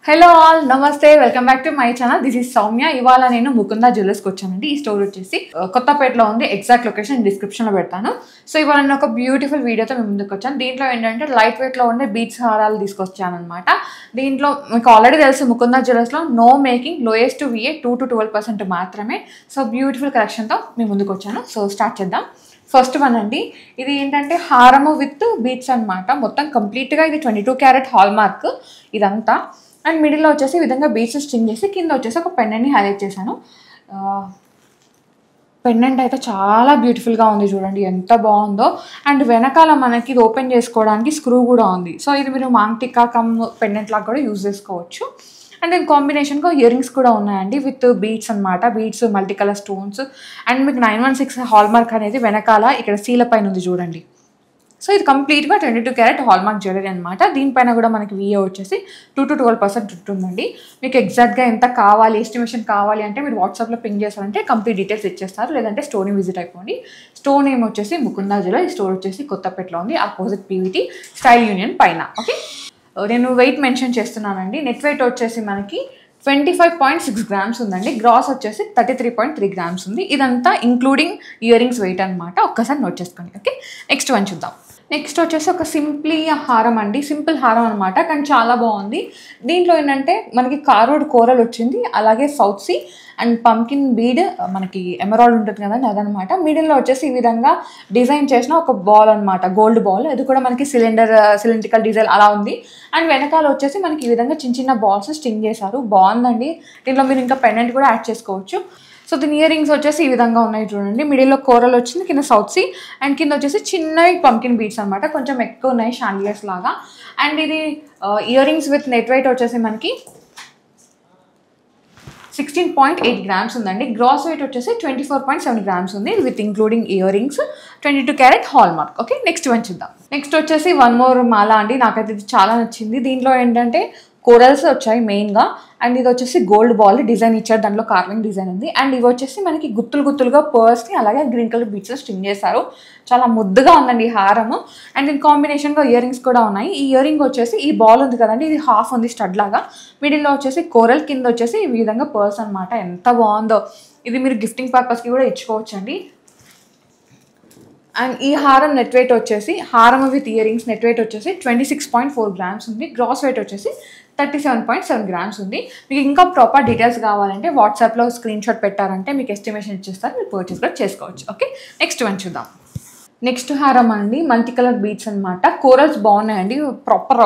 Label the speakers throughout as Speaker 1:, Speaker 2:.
Speaker 1: Hello all నమస్తే welcome back to my channel. This is Soumya. ఇవాళ నేను ముకుందా జ్యువెలర్స్కి వచ్చానండి. ఈ స్టోర్ వచ్చేసి కొత్తపేటలో ఉంది. ఎగ్జాక్ట్ లొకేషన్ డిస్క్రిప్షన్లో పెడతాను. సో ఇవాళ నేను ఒక బ్యూటిఫుల్ వీడియోతో మేము ముందుకు వచ్చాను. దీంట్లో ఏంటంటే లైట్ వెయిట్లో ఉండే బీట్స్ హారాలు తీసుకొచ్చాను అనమాట. దీంట్లో మీకు ఆల్రెడీ తెలుసు ముకుందా జ్యువెలర్స్లో no making, lowest to VA 2 to 12% మాత్రమే. సో బ్యూటిఫుల్ కలెక్షన్తో మేము ముందుకు వచ్చాను. సో స్టార్ట్ చేద్దాం. ఫస్ట్ వన్ అండి, ఇది ఏంటంటే హారము విత్ బీట్స్ అనమాట. మొత్తం కంప్లీట్గా ఇది 22 క్యారెట్ హాల్ మార్క్ ఇదంతా. అండ్ మిడిల్లో వచ్చేసి ఈ విధంగా బీట్స్ స్టింగ్ చేసి కింద వచ్చేసి ఒక పెండెంట్ని హైలైట్ చేశాను. పెండెంట్ అయితే చాలా బ్యూటిఫుల్గా ఉంది, చూడండి ఎంత బాగుందో. అండ్ వెనకాల మనకి ఇది ఓపెన్ చేసుకోవడానికి స్క్రూ కూడా ఉంది. సో ఇది మీరు మాంగ్టికా కమ్ పెండెంట్ లాగా కూడా యూజ్ చేసుకోవచ్చు. అండ్ దీని కాంబినేషన్గా ఇయర్ రింగ్స్ కూడా ఉన్నాయండి విత్ బీట్స్ అనమాట. Beats, multi colour stones. And మీకు 916 హాల్ మార్క్ అనేది వెనకాల ఇక్కడ సీల పైన ఉంది చూడండి. సో ఇది కంప్లీట్గా 22 క్యారెట్ హాల్మార్క్ జ్యువెలరీ అనమాట. దీనిపైన కూడా మనకి విఏ వచ్చేసి 2 to 12% ఉంటుందండి. మీకు ఎగ్జాక్ట్గా ఎంత కావాలి, ఎస్టిమేషన్ కావాలి అంటే మీరు వాట్సాప్లో పింగ్ చేస్తారంటే కంప్లీట్ డీటెయిల్స్ ఇచ్చేస్తారు. లేదంటే స్టోర్ని విజిట్ అయిపోండి. స్టోర్ నేమ్ వచ్చేసి ముకుందా జ్యువెలరీ. స్టోర్ వచ్చేసి కొత్తపేటలో ఉంది, ఆపోజిట్ పీవీటీ స్టైల్ యూనియన్ పైన. ఓకే, నేను వెయిట్ మెన్షన్ చేస్తున్నానండి. నెట్ వెయిట్ వచ్చేసి మనకి 25.6 grams ఉందండి. గ్రాస్ వచ్చేసి 33.3 grams ఉంది. ఇదంతా ఇంక్లూడింగ్ ఇయర్ రింగ్స్ వెయిట్ అనమాట. ఒక్కసారి నోట్ చేసుకోండి. ఓకే, నెక్స్ట్ వన్ చూద్దాం. నెక్స్ట్ వచ్చేసి ఒక సింప్లీ హారం అండి. సింపుల్ హారం అనమాట, కానీ చాలా బాగుంది. దీంట్లో ఏంటంటే మనకి కార్వుడ్ కోరల్ వచ్చింది, అలాగే south sea and pumpkin bead, మనకి ఎమరాల్డ్ ఉంటుంది కదండి అదనమాట. మిడిల్లో వచ్చేసి ఈ విధంగా డిజైన్ చేసిన ఒక బాల్ అనమాట, గోల్డ్ బాల్. ఇది కూడా మనకి సిలిండ్రికల్ డిజైన్ అలా ఉంది. అండ్ వెనకాల వచ్చేసి మనకి ఈ విధంగా చిన్న చిన్న బాల్స్ స్టింగ్ చేశారు. బాగుందండి. దీంట్లో మీరు ఇంకా పెండెంట్ కూడా యాడ్ చేసుకోవచ్చు. సో దీని ఇయర్ రింగ్స్ వచ్చేసి ఈ విధంగా ఉన్నాయి చూడండి. మిడిల్లో కోరల్ వచ్చింది, కింద సౌత్ సీ అండ్ కింద వచ్చేసి చిన్నవి పంకిన్ బీడ్స్ అనమాట. కొంచెం ఎక్కువ ఉన్నాయి, షాండియర్స్ లాగా. అండ్ ఇది ear rings with net weight వచ్చేసి మనకి 16.8 grams ఉందండి. గ్రాస్ వెయిట్ వచ్చేసి 24.7 grams ఉంది with including ear rings. 22 carrot hall mark. Okay, next one చూద్దాం. నెక్స్ట్ వచ్చేసి వన్ మోర్ మాల అండి. నాకైతే ఇది చాలా నచ్చింది. దీంట్లో ఏంటంటే కోరల్స్ వచ్చాయి మెయిన్గా. అండ్ ఇది వచ్చేసి గోల్డ్ బాల్ డిజైన్ ఇచ్చారు, దాంట్లో కార్వింగ్ డిజైన్ ఉంది. అండ్ ఇవి వచ్చేసి మనకి గుత్తులుగా పర్స్ని అలాగే గ్రీన్ కలర్ బీట్స్ స్టింగ్ చేశారు. చాలా ముద్దుగా ఉందండి ఈ హారము. అండ్ దీని కాంబినేషన్గా ఇయర్ రింగ్స్ కూడా ఉన్నాయి. ఈ ఇయర్ రింగ్ వచ్చేసి ఈ బాల్ ఉంది కదండి, ఇది హాఫ్ ఉంది స్టడ్ లాగా. మిడిల్లో వచ్చేసి కోరల్, కింద వచ్చేసి ఈ విధంగా పర్స్ అనమాట. ఎంత బాగుందో. ఇది మీరు గిఫ్టింగ్ పర్పస్కి కూడా ఇచ్చుకోవచ్చండి. అండ్ ఈ హారం నెట్ వెయిట్ వచ్చేసి, హారం with earrings net weight వచ్చేసి 26.4 grams ఉంది. గ్రాస్ వెయిట్ వచ్చేసి 37.7 grams ఉంది. మీకు ఇంకా ప్రాపర్ డీటెయిల్స్ కావాలంటే వాట్సాప్లో స్క్రీన్ షాట్ పెట్టారంటే మీకు ఎస్టిమేషన్ ఇచ్చేస్తారు, మీరు పర్చేస్ కూడా చేసుకోవచ్చు. ఓకే, నెక్స్ట్ వన్ చూద్దాం. నెక్స్ట్ హారం అండి, మల్టీ కలర్ బీడ్స్ అనమాట. కోరల్స్ బాగున్నాయండి, ప్రాపర్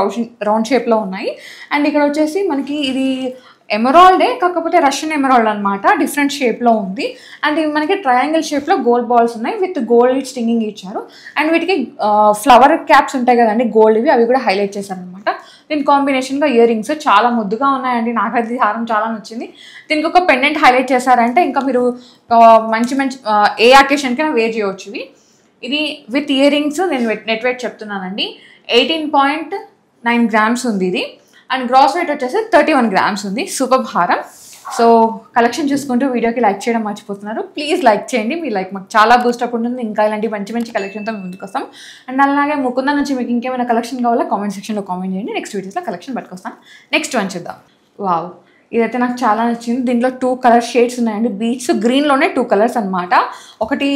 Speaker 1: రౌండ్ షేప్లో ఉన్నాయి. అండ్ ఇక్కడ వచ్చేసి మనకి ఇది ఎమరాల్డే, కాకపోతే రష్యన్ ఎమరాల్డ్ అనమాట. డిఫరెంట్ షేప్లో ఉంది. అండ్ ఇవి మనకి ట్రయాంగిల్ షేప్లో గోల్డ్ బాల్స్ ఉన్నాయి విత్ గోల్డ్ స్టింగింగ్ ఇచ్చారు. అండ్ వీటికి ఫ్లవర్ క్యాప్స్ ఉంటాయి కదండి గోల్డ్వి, అవి కూడా హైలైట్ చేశారు అనమాట. దీని కాంబినేషన్గా ఇయర్ రింగ్స్ చాలా ముద్దుగా ఉన్నాయండి. నాకైతే ఈ హారం చాలా నచ్చింది. దీనికి ఒక పెండెంట్ హైలైట్ చేశారంటే ఇంకా మీరు మంచి ఏ అకేషన్కైనా వేర్ చేయవచ్చు. ఇది విత్ ఇయర్ రింగ్స్ నేను నెట్ వెయిట్ చెప్తున్నానండి. 18.9 grams ఉంది ఇది. అండ్ గ్రాస్ వెయిట్ వచ్చేసి 31 grams ఉంది. సూపర్ హారం. సో కలెక్షన్ చూసుకుంటూ వీడియోకి లైక్ చేయడం మర్చిపోతున్నారు. ప్లీజ్ లైక్ చేయండి. మీ లైక్ మాకు చాలా బూస్టప్ ఉంటుంది. ఇంకా ఇలాంటి మంచి కలెక్షన్తో మేము ముందుకు వస్తాం. అండ్ అలాగే ముకుందా నుంచి మీకు ఇంకేమైనా కలెక్షన్ కావాలో కామెంట్ సెక్షన్లో కామెంట్ చేయండి. నెక్స్ట్ వీడియోస్లో కలెక్షన్ పట్టుకొస్తాను. నెక్స్ట్ వన్ చూద్దాం. వావ్, ఇదైతే నాకు చాలా నచ్చింది. దీంట్లో 2 కలర్ షేడ్స్ ఉన్నాయండి. బీట్స్ గ్రీన్లోనే 2 కలర్స్ అనమాట. ఒకటి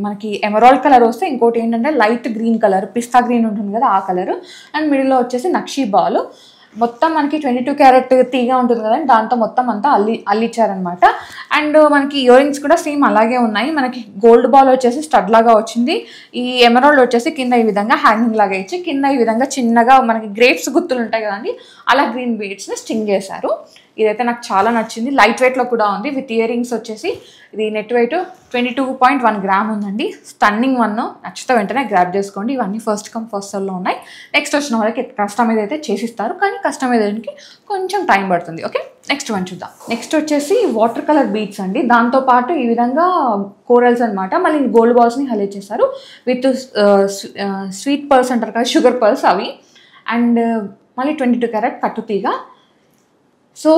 Speaker 1: మనకి ఎమరాల్డ్ కలర్ వస్తే, ఇంకోటి ఏంటంటే లైట్ గ్రీన్ కలర్, పిస్తా గ్రీన్ ఉంటుంది కదా ఆ కలర్. అండ్ మిడిల్లో వచ్చేసి నక్షీ బాల్. మొత్తం మనకి 22 క్యారెట్ తీగా ఉంటుంది కదండి, దాంతో మొత్తం అంతా అల్లిచ్చారనమాట. అండ్ మనకి ఇయర్ రింగ్స్ కూడా సేమ్ అలాగే ఉన్నాయి. మనకి గోల్డ్ బాల్ వచ్చేసి స్టడ్ లాగా వచ్చింది. ఈ ఎమరాల్డ్ వచ్చేసి కింద ఈ విధంగా హ్యాంగింగ్ లాగా ఇచ్చి, కింద ఈ విధంగా చిన్నగా మనకి గ్రేప్స్ గుత్తులు ఉంటాయి కదండి, అలా గ్రీన్ బీడ్స్ని స్టింగ్ చేశారు. ఇదైతే నాకు చాలా నచ్చింది. లైట్ వెయిట్లో కూడా ఉంది. విత్ ఇయర్ రింగ్స్ వచ్చేసి ఇది నెట్ వెయిట్ 22.1 gram ఉందండి. Stunning one. నచ్చితే వెంటనే గ్రాప్ చేసుకోండి. ఇవన్నీ ఫస్ట్ కమ్ ఫస్ట్ సర్వ్లో ఉన్నాయి. నెక్స్ట్ వచ్చిన వాళ్ళకి కస్టమైజ్ అయితే చేసిస్తారు, కానీ కస్టమైజేషన్కి కొంచెం టైం పడుతుంది. ఓకే, నెక్స్ట్ వన్ చూద్దాం. నెక్స్ట్ వచ్చేసి వాటర్ కలర్ బీడ్స్ అండి. దాంతోపాటు ఈ విధంగా కోరల్స్ అనమాట. మళ్ళీ గోల్డ్ బాల్స్ని హైలైట్ చేశారు విత్ స్వీట్ పర్ల్స్ అంటారు కదా, షుగర్ పర్ల్స్ అవి. అండ్ మళ్ళీ 22 క్యారెట్ కట్టు తీగ. సో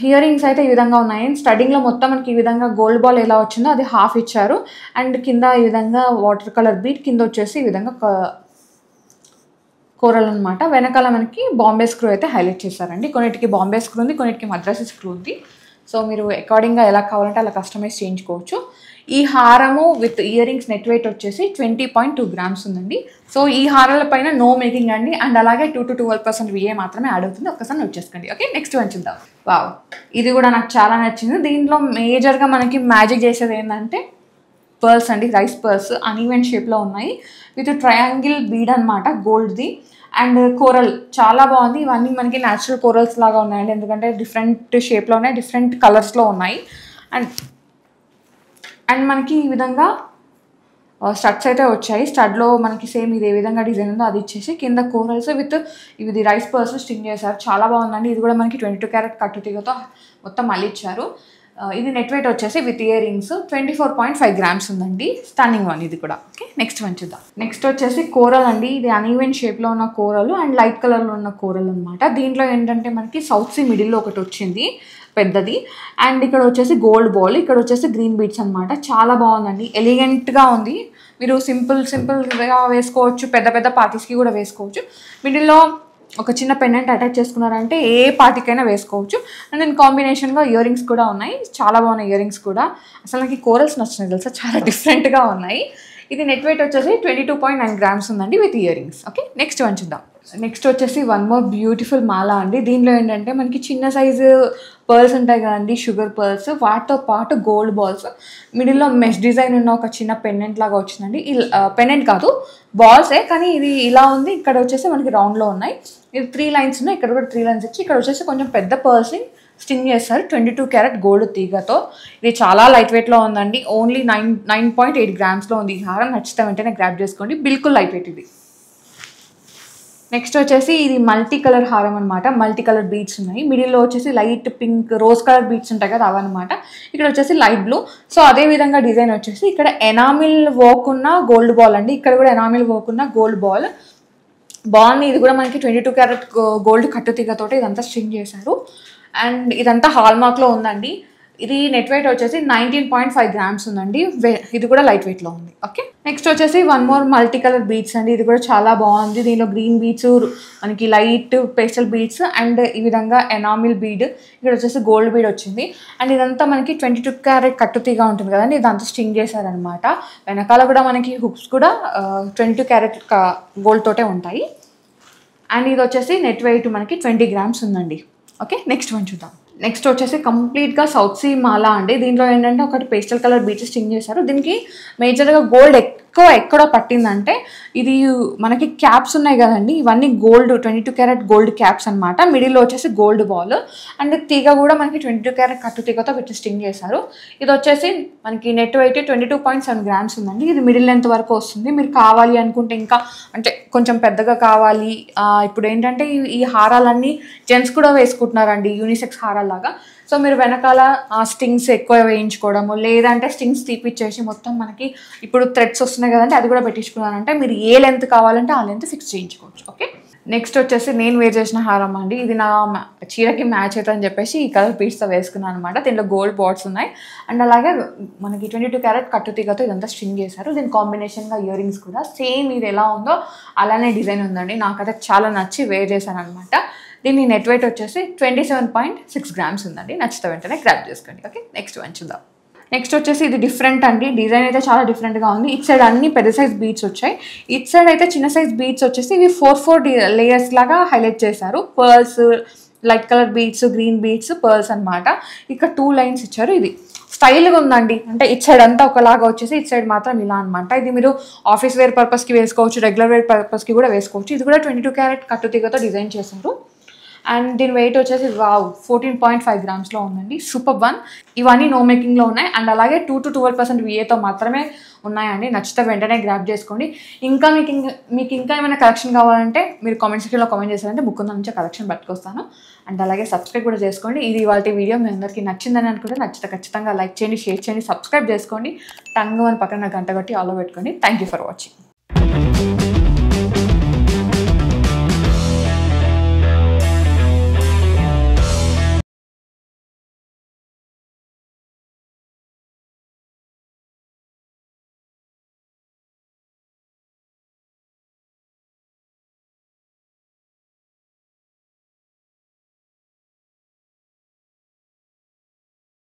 Speaker 1: ఇయర్ రింగ్స్ అయితే ఈ విధంగా ఉన్నాయి. స్టడింగ్లో మొత్తం మనకి ఈ విధంగా గోల్డ్ బాల్ ఎలా వచ్చిందో అది హాఫ్ ఇచ్చారు. అండ్ కింద ఈ విధంగా వాటర్ కలర్ బీట్, కింద వచ్చేసి ఈ విధంగా కోరల్ అనమాట. వెనకాల మనకి బాంబే స్క్రూ అయితే హైలైట్ చేశారండి. కొన్నిటికి బాంబే స్క్రూ ఉంది, కొన్నిటికి మద్రాసి స్క్రూ ఉంది. సో మీరు అకార్డింగ్గా ఎలా కావాలంటే అలా కస్టమైజ్ చేయించుకోవచ్చు. ఈ హారము with earrings net weight వచ్చేసి 20.2 గ్రామ్స్ ఉందండి. సో ఈ హారాల పైన నో మేకింగ్ అండి, అండ్ అలాగే 2 to 12% VA మాత్రమే యాడ్ అవుతుంది. ఒక్కసారి నోట్ చేసుకోండి. ఓకే, నెక్స్ట్ వన్ చూద్దాం. వావ్, ఇది కూడా నాకు చాలా నచ్చింది. దీంట్లో మేజర్గా మనకి మ్యాజిక్ చేసేది ఏంటంటే పర్ల్స్ అండి, రైస్ పర్ల్స్ అన్ఈవెన్ షేప్లో ఉన్నాయి విత్ ట్రయాంగిల్ బీడ్ అనమాట, గోల్డ్ది. అండ్ కోరల్ చాలా బాగుంది. ఇవన్నీ మనకి న్యాచురల్ కోరల్స్ లాగా ఉన్నాయండి, ఎందుకంటే డిఫరెంట్ షేప్లో ఉన్నాయి, డిఫరెంట్ కలర్స్లో ఉన్నాయి. అండ్ మనకి ఈ విధంగా స్టడ్స్ అయితే వచ్చాయి. స్టడ్లో మనకి సేమ్ ఇది ఏ విధంగా డిజైన్ ఉందో అది ఇచ్చేసి కింద కోరల్స్ విత్ ఇది రైస్ పర్ల్స్ స్టింగ్ చేశారు. చాలా బాగుందండి. ఇది కూడా మనకి 22 క్యారెట్ కట్టు తీగతో మొత్తం మళ్ళీ ఇచ్చారు. ఇది నెట్ వెయిట్ వచ్చేసి విత్ ఇయర్ రింగ్స్ 24.5 గ్రామ్స్ ఉందండి. స్టన్నింగ్ వన్ ఇది కూడా. ఓకే, నెక్స్ట్ వన్ చూద్దాం. నెక్స్ట్ వచ్చేసి కోరల్ అండి. ఇది అన్ఈవెన్ షేప్లో ఉన్న కోరల్ అండ్ లైట్ కలర్లో ఉన్న కోరల్ అనమాట. దీంట్లో ఏంటంటే మనకి సౌత్ సీ మిడిల్లో ఒకటి వచ్చింది పెద్దది, అండ్ ఇక్కడ వచ్చేసి గోల్డ్ బాల్, ఇక్కడ వచ్చేసి గ్రీన్ బీడ్స్ అనమాట. చాలా బాగుందండి, ఎలిగెంట్గా ఉంది. మీరు సింపుల్గా వేసుకోవచ్చు, పెద్ద పెద్ద పార్టీస్కి కూడా వేసుకోవచ్చు. మిడిల్లో ఒక చిన్న పెండెంట్ అటాచ్ చేసుకున్నారంటే ఏ పార్టీకైనా వేసుకోవచ్చు. అండ్ నేను కాంబినేషన్గా ఇయర్ రింగ్స్ కూడా ఉన్నాయి. చాలా బాగున్నాయి ఇయర్ రింగ్స్ కూడా. అసలు నాకు ఈ కోరల్స్ నచ్చినాయి తెలుసా, చాలా డిఫరెంట్గా ఉన్నాయి. ఇది నెట్ వెయిట్ వచ్చేసి 22.9 గ్రామ్స్ ఉందండి with ear rings. Okay, next one చూద్దాం. నెక్స్ట్ వచ్చేసి వన్ మోర్ బ్యూటిఫుల్ మాలా అండి. దీనిలో ఏంటంటే మనకి చిన్న సైజు పర్ల్స్ ఉంటాయి కదండి, షుగర్ పర్ల్స్, వాటితో పాటు గోల్డ్ బాల్స్, మిడిల్లో మెష్ డిజైన్ ఉన్న ఒక చిన్న పెండెంట్ లాగా వచ్చిందండి. పెండెంట్ కాదు, బాల్సే, కానీ ఇది ఇలా ఉంది. ఇక్కడ వచ్చేసి మనకి రౌండ్లో ఉన్నాయి. ఇది 3 లైన్స్ ఉన్నాయి, ఇక్కడ కూడా 3 లైన్స్ ఇచ్చి ఇక్కడ వచ్చేసి కొంచెం పెద్ద పర్ల్స్ని స్టింగ్ చేస్తారు 22 క్యారెట్ గోల్డ్ తీగతో. ఇది చాలా లైట్ వెయిట్లో ఉందండి. ఓన్లీ 9.8 గ్రామ్స్లో ఉంది. ఈ హారం నచ్చితే వెంటనే గ్రాప్ చేసుకోండి, బిల్కుల్ లైట్ వెయిట్ ఇది. నెక్స్ట్ వచ్చేసి ఇది మల్టీ కలర్ హారం అనమాట. మల్టీ కలర్ బీడ్స్ ఉన్నాయి. మిడిల్లో వచ్చేసి light pink rose colour beads ఉంటాయి కదా అవన్నమాట. ఇక్కడ వచ్చేసి లైట్ బ్లూ. సో అదే విధంగా డిజైన్ వచ్చేసి ఇక్కడ ఎనామిల్ వర్క్ ఉన్న గోల్డ్ బాల్ అండి. ఇక్కడ కూడా ఎనామిల్ వర్క్ ఉన్న గోల్డ్ బాల్ బాగుంది. ఇది కూడా మనకి 22 క్యారెట్ గోల్డ్ కట్టు తీగతోటి ఇదంతా స్టింగ్ చేశారు. అండ్ ఇదంతా హాల్మార్క్లో ఉందండి. ఇది నెట్ వెయిట్ వచ్చేసి 19.5 గ్రామ్స్ ఉందండి. ఇది కూడా లైట్ వెయిట్లో ఉంది. ఓకే, నెక్స్ట్ వచ్చేసి one more multi colour beads అండి. ఇది కూడా చాలా బాగుంది. దీనిలో గ్రీన్ బీడ్స్, మనకి లైట్ పేస్టల్ బీడ్స్, అండ్ ఈ విధంగా ఎనామిల్ బీడ్, ఇక్కడ వచ్చేసి గోల్డ్ బీడ్ వచ్చింది. అండ్ ఇదంతా మనకి 22 క్యారెట్ కట్టుతీగా ఉంటుంది కదండి, ఇదంతా స్టింగ్ చేశారనమాట. వెనకాల కూడా మనకి హుక్స్ కూడా 22 క్యారెట్ గోల్డ్ తోటే ఉంటాయి. అండ్ ఇది వచ్చేసి నెట్ వెయిట్ మనకి 20 గ్రామ్స్ ఉందండి. ఓకే, నెక్స్ట్ వన్ చూద్దాం. నెక్స్ట్ వచ్చేసి కంప్లీట్గా సౌత్ సీ మాలా అండి. దీంట్లో ఏంటంటే ఒకటి పేస్టల్ కలర్ బీచెస్ స్టింగ్ చేశారు. దీనికి మేజర్గా గోల్డ్ ఎక్కడో పట్టిందంటే ఇది మనకి క్యాప్స్ ఉన్నాయి కదండి, ఇవన్నీ గోల్డ్ 22 క్యారెట్ గోల్డ్ క్యాప్స్ అనమాట. మిడిల్లో వచ్చేసి గోల్డ్ బాల్, అండ్ తీగ కూడా మనకి 22 క్యారెట్ కట్టు తీగతో పెట్టి స్టింగ్ చేశారు. ఇది వచ్చేసి మనకి నెట్ వెయిట్ 22.7 గ్రామ్స్ ఉందండి. ఇది మిడిల్ లెంత్ వరకు వస్తుంది. మీరు కావాలి అనుకుంటే ఇంకా అంటే కొంచెం పెద్దగా కావాలి. ఇప్పుడు ఏంటంటే ఈ హారాలన్నీ జెంట్స్ కూడా వేసుకుంటున్నారండి, యూనిసెక్స్ హారాలాగా. సో మీరు వెనకాల స్టింగ్స్ ఎక్కువ వేయించుకోవడము, లేదంటే స్టింగ్స్ తీపిచ్చేసి మొత్తం మనకి ఇప్పుడు థ్రెడ్స్ వస్తున్నాయి కదంటే అది కూడా పెట్టించుకున్నానంటే మీరు ఏ లెంత్ కావాలంటే ఆ లెంత్ ఫిక్స్ చేయించుకోవచ్చు. ఓకే, నెక్స్ట్ వచ్చేసి నేను వేర్ చేసిన హారం అండి. ఇది నా చీరకి మ్యాచ్ అవుతుందని చెప్పేసి ఈ కలర్ పీస్తో వేసుకున్నాను అనమాట. దీంట్లో గోల్డ్ బాట్స్ ఉన్నాయి. అండ్ అలాగే మనకి 22 క్యారెట్ కట్టు తీగతో ఇదంతా స్టింగ్ చేశారు. దీని కాంబినేషన్గా ఇయర్ రింగ్స్ కూడా సేమ్ ఇది ఎలా ఉందో అలానే డిజైన్ ఉందండి. నాకైతే చాలా నచ్చి వేర్ చేశాను అనమాట. దీని నెట్ వెయిట్ వచ్చేసి 27.6 గ్రామ్స్ ఉందండి. నచ్చితే వెంటనే గ్రాప్ చేసుకోండి. ఓకే, నెక్స్ట్ వన్ చూద్దాం. నెక్స్ట్ వచ్చేసి ఇది డిఫరెంట్ అండి. డిజైన్ అయితే చాలా డిఫరెంట్గా ఉంది. ఇట్ సైడ్ అన్ని పెద్ద సైజ్ బీడ్స్ వచ్చాయి. ఇట్ సైడ్ అయితే చిన్న సైజ్ బీడ్స్ వచ్చేసి ఇవి 4 లేయర్స్ లాగా హైలైట్ చేశారు. Pearls, light colour beads, green beads, pearls అనమాట. ఇక్కడ 2 లైన్స్ ఇచ్చారు. ఇది స్టైల్గా ఉందండి. అంటే ఇట్ సైడ్ అంతా ఒకలాగా వచ్చేసి ఇట్ సైడ్ మాత్రం ఇలా అనమాట. ఇది మీరు ఆఫీస్ వేర్ పర్పస్కి వేసుకోవచ్చు, రెగ్యులర్ వేర్ పర్పస్కి కూడా వేసుకోవచ్చు. ఇది కూడా 22 క్యారెట్ కట్టు తీగతో డిజైన్ చేశారు. అండ్ దీని వెయిట్ వచ్చేసి 14.5 గ్రామ్స్లో ఉందండి. Super one. ఇవన్నీ నో మేకింగ్లో ఉన్నాయి. అండ్ అలాగే 2 to 12% VAతో మాత్రమే ఉన్నాయండి. నచ్చితే వెంటనే గ్రాప్ చేసుకోండి. ఇంకా మీకు ఇంకా ఏమైనా కలెక్షన్ కావాలంటే మీరు కామెంట్ సెక్షన్లో కామెంట్ చేశారంటే ముక్కుంద నుంచి కలెక్షన్ పట్టుకొస్తాను. అండ్ అలాగే సబ్స్క్రైబ్ కూడా చేసుకోండి. ఇది ఇవాళ వీడియో మీ అందరికీ నచ్చిందని అనుకుంటే నచ్చితే ఖచ్చితంగా లైక్ చేయండి, షేర్ చేయండి, సబ్స్క్రైబ్ చేసుకోండి. టంగ్ అని పక్కన గంట కొట్టి ఆలో పెట్టుకోండి. Thank you for watching.